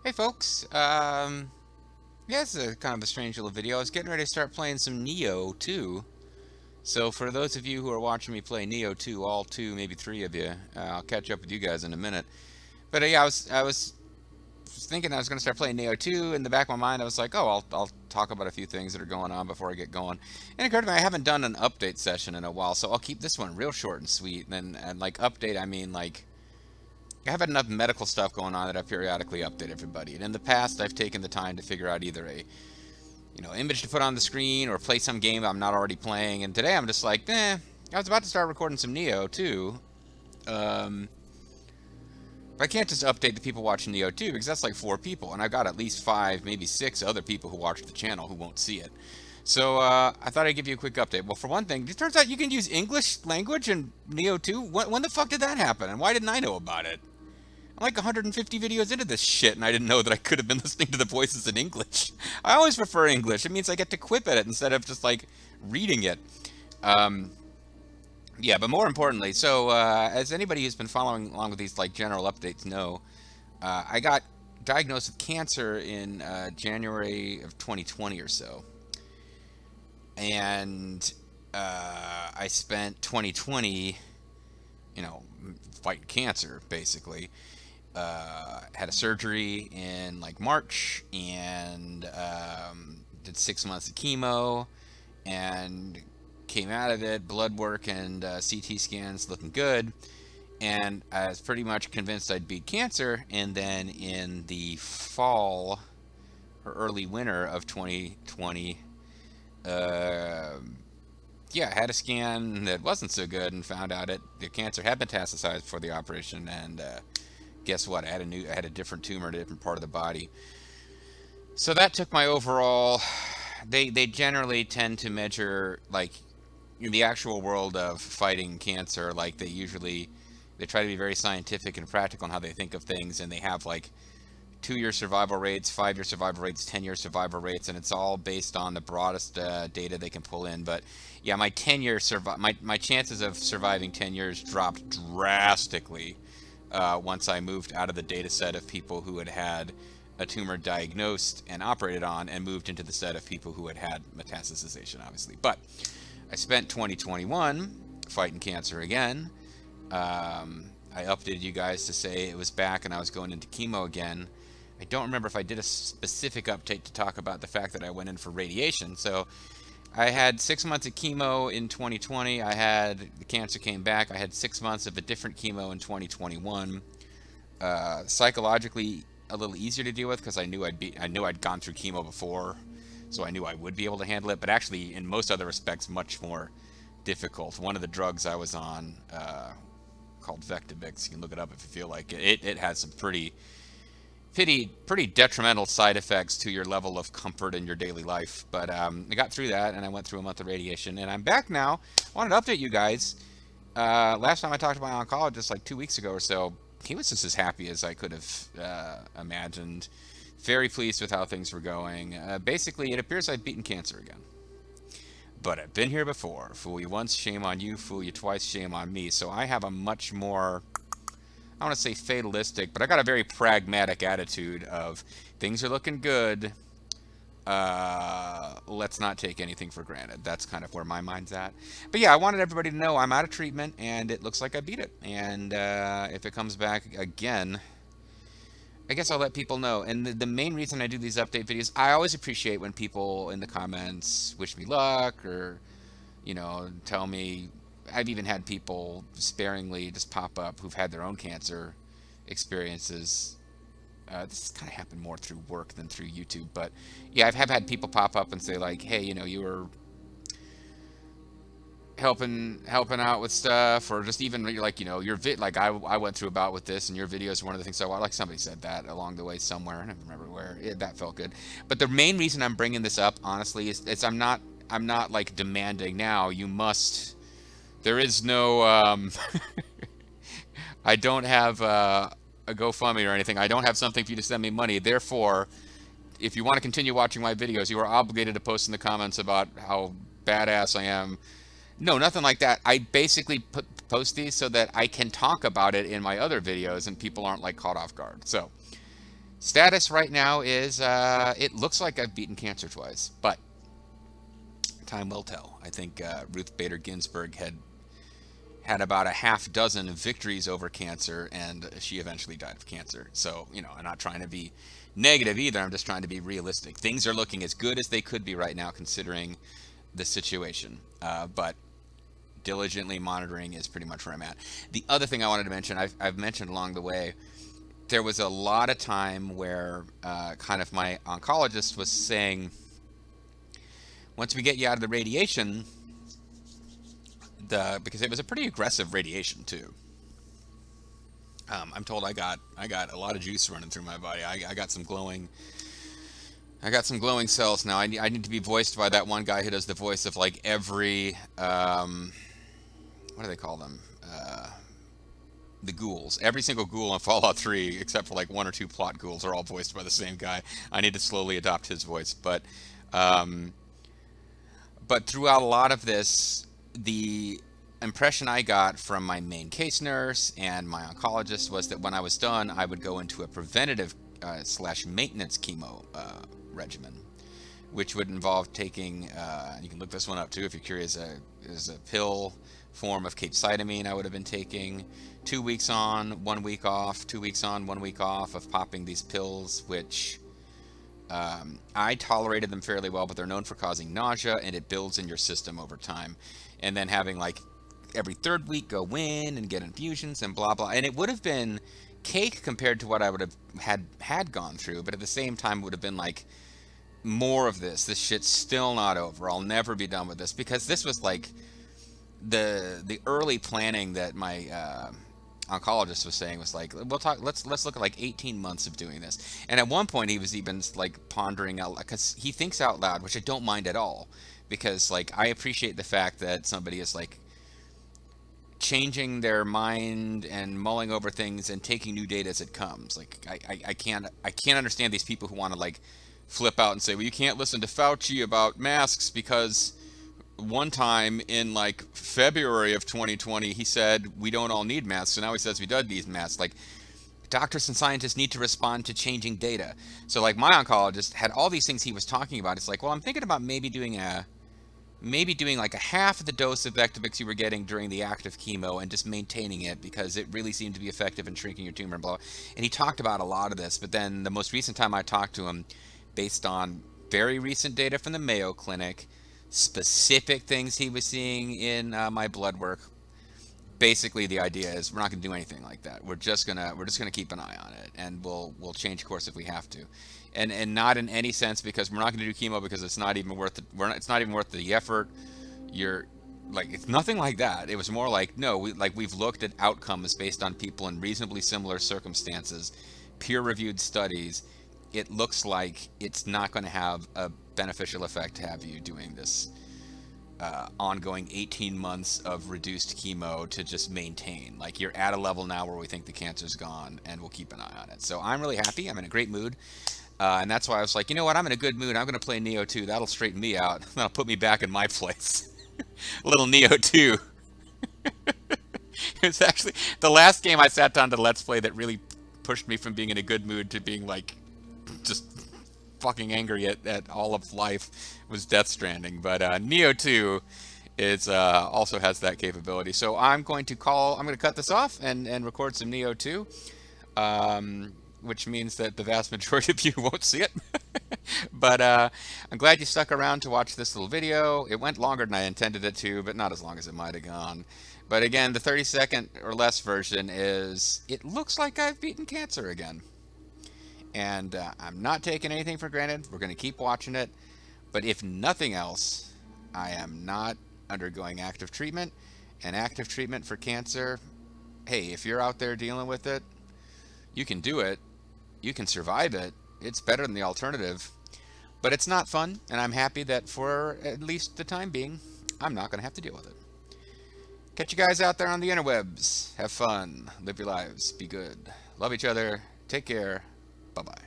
Hey folks, yeah, it's a kind of a strange little video. I was getting ready to start playing some Neo 2. So for those of you who are watching me play Neo 2, all two, maybe three of you, I'll catch up with you guys in a minute. But yeah, I was thinking I was going to start playing Neo 2. In the back of my mind, I was like, oh, I'll talk about a few things that are going on before I get going. And it occurred to me I haven't done an update session in a while, so I'll keep this one real short and sweet. And like update, I mean like I have had enough medical stuff going on that I periodically update everybody. And in the past, I've taken the time to figure out either a, image to put on the screen or play some game I'm not already playing. And today I'm just like, I was about to start recording some Neo too. But I can't just update the people watching Neo 2 because that's like 4 people. And I've got at least 5, maybe 6 other people who watch the channel who won't see it. So I thought I'd give you a quick update. Well, for one thing, it turns out you can use English language in Neo 2. When the fuck did that happen? And why didn't I know about it? I'm like 150 videos into this shit, and I didn't know that I could have been listening to the voices in English. I always prefer English. It means I get to quip at it instead of just, like, reading it. Yeah, but more importantly, so as anybody who's been following along with these, like, general updates know, I got diagnosed with cancer in January of 2020 or so. And I spent 2020, fighting cancer, basically. Had a surgery in like March and did 6 months of chemo and came out of it, blood work and CT scans looking good, and I was pretty much convinced I'd beat cancer. And then in the fall or early winter of 2020, yeah, I had a scan that wasn't so good and found out the cancer had metastasized before the operation. And guess what? I had a different tumor in a different part of the body. So that took my overall. They generally tend to measure, like, in the actual world of fighting cancer, like they try to be very scientific and practical in how they think of things, and they have like 2-year survival rates, 5-year survival rates, 10-year survival rates, and it's all based on the broadest data they can pull in. But yeah, my 10-year my chances of surviving 10 years dropped drastically once I moved out of the data set of people who had had a tumor diagnosed and operated on and moved into the set of people who had had metastasization, obviously. But I spent 2021 fighting cancer again. I updated you guys to say it was back and I was going into chemo again. I don't remember if I did a specific update to talk about the fact that I went in for radiation. So I had 6 months of chemo in 2020. The cancer came back. I had 6 months of a different chemo in 2021. Psychologically, a little easier to deal with because I knew I'd gone through chemo before, so I knew I would be able to handle it. But actually, in most other respects, much more difficult. One of the drugs I was on, called Vectibix, you can look it up if you feel like it. It has some pretty detrimental side effects to your level of comfort in your daily life. But I got through that, and I went through a month of radiation, and I'm back now. I wanted to update you guys. Last time I talked to my oncologist, like 2 weeks ago or so, he was just as happy as I could have imagined. Very pleased with how things were going. Basically, it appears I've beaten cancer again. But I've been here before. Fool you once, shame on you. Fool you twice, shame on me. So I have a much more, I want to say fatalistic, but I got a very pragmatic attitude of things are looking good. Let's not take anything for granted. That's kind of where my mind's at. But yeah, I wanted everybody to know I'm out of treatment, and it looks like I beat it. And if it comes back again, I guess I'll let people know. And the main reason I do these update videos, I always appreciate when people in the comments wish me luck or, tell me. I've even had people sparingly just pop up who've had their own cancer experiences. This has kind of happened more through work than through YouTube. But yeah, I've had people pop up and say like, hey, you were helping out with stuff, or just even like, like I went through a bout with this, and your videos are one of the things. So like somebody said that along the way somewhere, I don't remember where. That felt good. But the main reason I'm bringing this up, honestly, is I'm not like demanding now you must. There is no I don't have a GoFundMe or anything. I don't have something for you to send me money. Therefore, if you want to continue watching my videos, you are obligated to post in the comments about how badass I am. No, nothing like that. I basically post these so that I can talk about it in my other videos and people aren't like caught off guard. So Status right now is it looks like I've beaten cancer twice, but time will tell. I think Ruth Bader Ginsburg had about a half dozen victories over cancer, and she eventually died of cancer. So, you know, I'm not trying to be negative either. I'm just trying to be realistic. Things are looking as good as they could be right now, considering the situation. But diligently monitoring is pretty much where I'm at. The other thing I wanted to mention, I've mentioned along the way, there was a lot of time where kind of my oncologist was saying, once we get you out of the radiation, because it was a pretty aggressive radiation too. I'm told I got a lot of juice running through my body. I got some glowing. I got some glowing cells now. I need to be voiced by that one guy who does the voice of like every what do they call them? The ghouls. Every single ghoul on Fallout 3, except for like one or two plot ghouls, are all voiced by the same guy. I need to slowly adopt his voice, but throughout a lot of this, the impression I got from my main case nurse and my oncologist was that when I was done, I would go into a preventative slash maintenance chemo regimen, which would involve taking, you can look this one up too if you're curious, is a pill form of capecitabine I would have been taking, 2 weeks on, 1 week off, 2 weeks on, 1 week off of popping these pills, which I tolerated them fairly well, but they're known for causing nausea, and it builds in your system over time. And then having like every third week go in and get infusions and blah blah, and it would have been cake compared to what I would have had gone through, but at the same time would have been like more of this shit's still not over, I'll never be done with this, because this was like the early planning that my oncologist was saying was like, we'll talk, let's look at like 18 months of doing this. And at one point he was even like pondering out, because he thinks out loud, which I don't mind at all, because like I appreciate the fact that somebody is like changing their mind and mulling over things and taking new data as it comes. Like I can't understand these people who want to like flip out and say, well, you can't listen to Fauci about masks because one time in like February of 2020 he said we don't all need masks, and now he says we do need masks. Like, doctors and scientists need to respond to changing data. So like my oncologist had all these things he was talking about. It's like, well, I'm thinking about maybe doing like a half of the dose of Vectibix you were getting during the active chemo and just maintaining it, because it really seemed to be effective in shrinking your tumor and blah. And he talked about a lot of this, but then the most recent time I talked to him, based on very recent data from the Mayo Clinic, specific things he was seeing in my blood work, basically the idea is we're not going to do anything like that. We're just gonna keep an eye on it, and we'll change course if we have to, and not in any sense because we're not going to do chemo because it's not even worth it. It's not even worth the effort. You're like, it's nothing like that. It was more like, no, we've looked at outcomes based on people in reasonably similar circumstances, peer-reviewed studies. It looks like it's not going to have a beneficial effect to have you doing this ongoing 18 months of reduced chemo to just maintain. Like, you're at a level now where we think the cancer's gone, and we'll keep an eye on it. So I'm really happy. I'm in a great mood. And that's why I was like, you know what? I'm in a good mood. I'm going to play Neo 2. That'll straighten me out. That'll put me back in my place. Little Neo 2. It's actually the last game I sat down to Let's Play that really pushed me from being in a good mood to being like just fucking angry at all of life was Death Stranding. But Neo 2 is also has that capability. So I'm going to cut this off and record some Neo 2. Which means that the vast majority of you won't see it. But I'm glad you stuck around to watch this little video. It went longer than I intended it to, but not as long as it might have gone. But again, the 30-second or less version is, it looks like I've beaten cancer again. And I'm not taking anything for granted. We're going to keep watching it. But if nothing else, I am not undergoing active treatment. And active treatment for cancer, hey, if you're out there dealing with it, you can do it. You can survive it. It's better than the alternative. But it's not fun, and I'm happy that for at least the time being, I'm not going to have to deal with it. Catch you guys out there on the interwebs. Have fun. Live your lives. Be good. Love each other. Take care. Bye-bye.